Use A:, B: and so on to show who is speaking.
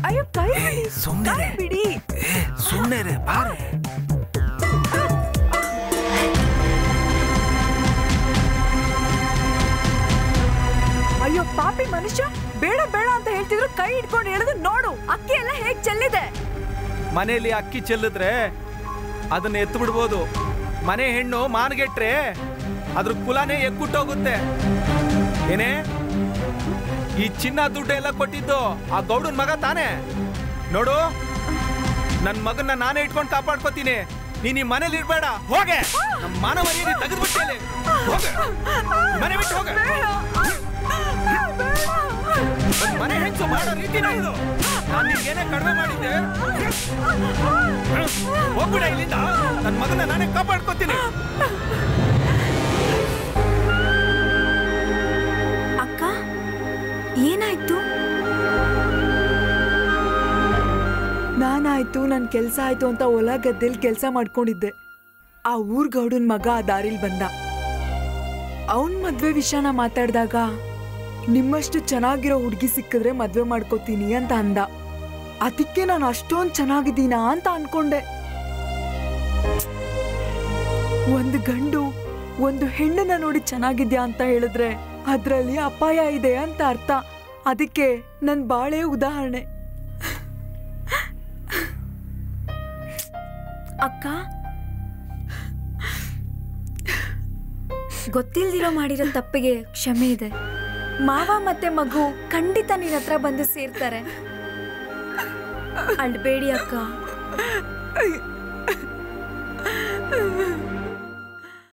A: ಅಯ್ಯೋ ಕೈ ಬಿಡಿ,
B: ಸುಮ್ಮನೆ
A: ಬಿಡಿ,
B: ಸುಮ್ಮನೆ ಬಾರೆ.
A: ಅಯ್ಯೋ ಪಾಪಿ ಮನುಷ್ಯ, ಬೇಡ ಬೇಡ ಅಂತ ಹೇಳ್ತಿದ್ರು ಕೈ ಹಿಡ್ಕೊಂಡು ಹೇಳಿದ್ರು. ನೋಡು ಅಕ್ಕಿ ಎಲ್ಲ ಹೇಗ್ ಚೆಲ್ಲಿದೆ.
B: ಮನೆಯಲ್ಲಿ ಅಕ್ಕಿ ಚೆಲ್ಲಿದ್ರೆ ಅದನ್ನ ಎತ್ತು ಬಿಡ್ಬೋದು. ಮನೆ ಹೆಣ್ಣು ಮಾನ್ಗೆಟ್ರೆ ಅದ್ರ ಕುಲಾನೇ ಎಕ್ಕುಟ್ಟೋಗುತ್ತೆ. ಏನೇ ಈ ಚಿನ್ನ ದುಡ್ಡು ಎಲ್ಲ ಕೊಟ್ಟಿದ್ದು ಆ ಗೌಡನ್ ಮಗ ತಾನೇ? ನೋಡು, ನನ್ ಮಗನ್ನ ನಾನೇ ಇಟ್ಕೊಂಡು ಕಾಪಾಡ್ಕೋತೀನಿ. ನೀನ್ ಈ ಮನೇಲಿ ಇರ್ಬೇಡ, ಹೋಗೆ. ನಮ್ಮ ಮಾನ ಮರ್ಯಾದೆ ತೆಗೆದ್ಬಿಟ್ಟೆ. ಹೋಗೆ, ಮನೆ ಬಿಟ್ಟು ಹೋಗ. ಮನೆ ಹೆಂಗಸು ಮಾಡೋ ರೀತಿನ ಇದು. ನಾನು ನಿನ್ಗೇನೇ ಕಡಿಮೆ ಮಾಡಿದ್ದೆ. ಹೋಗ್ಬಿಡ ಇಲ್ಲಿಂದ. ನನ್ನ ಮಗನ ನಾನೇ ಕಾಪಾಡ್ಕೋತೀನಿ.
A: ಅಕ್ಕ ಏನಾಯ್ತು? ನಾನಾಯ್ತು, ನನ್ ಕೆಲ್ಸ ಆಯ್ತು ಅಂತ ಹೊಲ ಗದ್ದೆಲ್ ಕೆಲ್ಸ ಮಾಡ್ಕೊಂಡಿದ್ದೆ. ಆ ಊರ್ ಗೌಡನ್ ಮಗ ಆ ದಾರಿಲ್ ಬಂದ. ಅವನ್ ಮದ್ವೆ ವಿಷಯನ ಮಾತಾಡ್ದಾಗ ನಿಮ್ಮಷ್ಟು ಚೆನ್ನಾಗಿರೋ ಹುಡುಗಿ ಸಿಕ್ಕಿದ್ರೆ ಮದ್ವೆ ಮಾಡ್ಕೋತೀನಿ ಅಂತ ಅಂದ. ಅದಕ್ಕೆ ನಾನು ಅಷ್ಟೊಂದು ಚೆನ್ನಾಗಿದ್ದೀನಾ ಅಂತ ಅನ್ಕೊಂಡೆ. ಒಂದು ಗಂಡು ಒಂದು ಹೆಣ್ಣನ್ನ ನೋಡಿ ಚೆನ್ನಾಗಿದ್ಯಾ ಅಂತ ಹೇಳಿದ್ರೆ ಅದ್ರಲ್ಲಿ ಅಪಾಯ ಇದೆ ಅಂತ ಅರ್ಥ. ಅದಕ್ಕೆ ನನ್ ಬಾಳೆ ಉದಾಹರಣೆ.
C: ಅಕ್ಕ, ಗೊತ್ತಿಲ್ದಿರೋ ಮಾಡಿರೋ ತಪ್ಪಿಗೆ ಕ್ಷಮೆ ಇದೆ. ಮಾವ ಮತ್ತೆ ಮಗು ಖಂಡಿತ ನಿನ್ನ ಹತ್ರ ಬಂದು ಸೇರ್ತಾರೆ. ಅಳ್ಬೇಡಿ ಅಕ್ಕ.